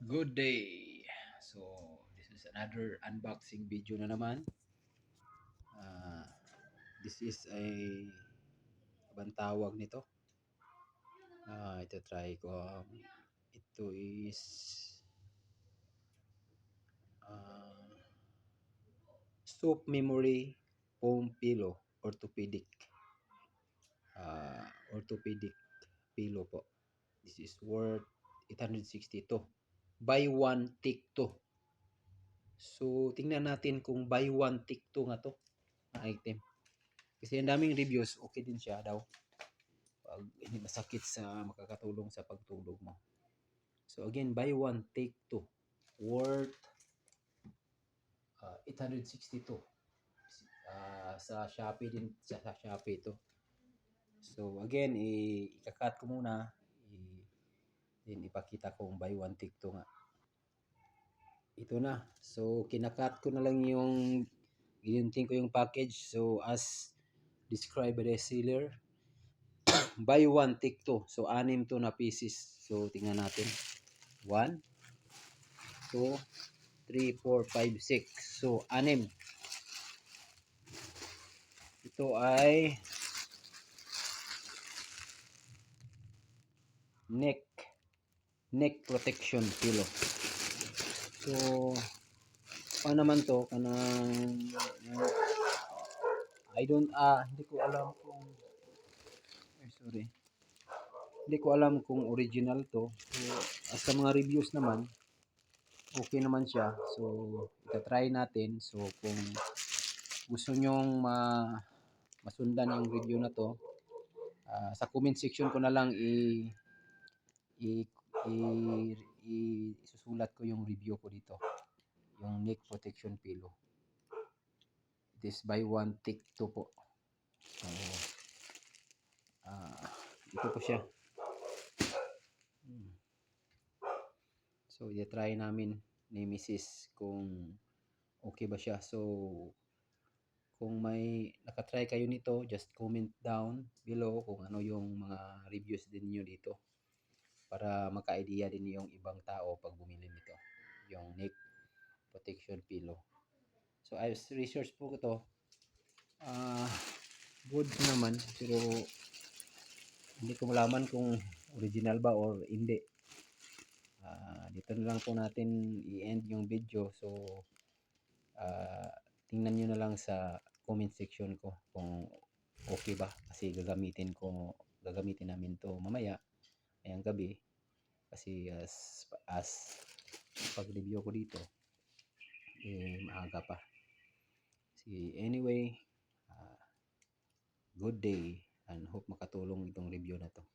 Good day. So, this is another unboxing video na naman. Ah, this is abang tawag nito. Ito try ko. Ito is ah, Soap Memory Foam Pillow Orthopedic. Orthopedic pillow po. This is worth 862. Buy one take two. So, tingnan natin kung buy one take two nga to na item. Kasi ang daming reviews, okay din siya daw. Pag hindi masakit sa makakatulong sa pagtulog mo. So again, buy one, take two. Worth 862. Sa Shopee din, sa Shopee ito. So again, ikakat ko muna. Then ipakita ko kung buy one, take two nga. Ito na. So kinakat ko na lang yung ginunting ko yung package. So as described by the seller, buy one, take two. So, 6 to na pieces. So, tingnan natin. 1, 2, 3, 4, 5, 6. So, 6. Ito ay neck protection pillow. So, paano naman to? Hindi ko alam kung sorry. Hindi ko alam kung original to. So, as sa mga reviews naman, okay naman siya. So, ita-try natin. So, kung gusto nyong masundan yung review na to, sa comment section ko na lang i, isusulat ko yung review ko dito. Yung neck protection pillow. This buy one take two po. So, ito po siya. So, i-try namin ni Mrs. kung okay ba siya. So, kung may nakatry kayo nito, just comment down below kung ano yung mga reviews din niyo dito para maka-idea din yung ibang tao pag bumili nito. Yung neck protection pillow. So, as research po ko to, good naman, pero hindi ko malaman kung original ba or hindi. Dito na lang po natin i-end yung video. So, tingnan nyo na lang sa comment section ko kung okay ba. Kasi gagamitin namin to mamaya, ngayong gabi. Kasi as pag-review ko dito, maaga pa. Anyway, good day and hope makatulong itong review na to.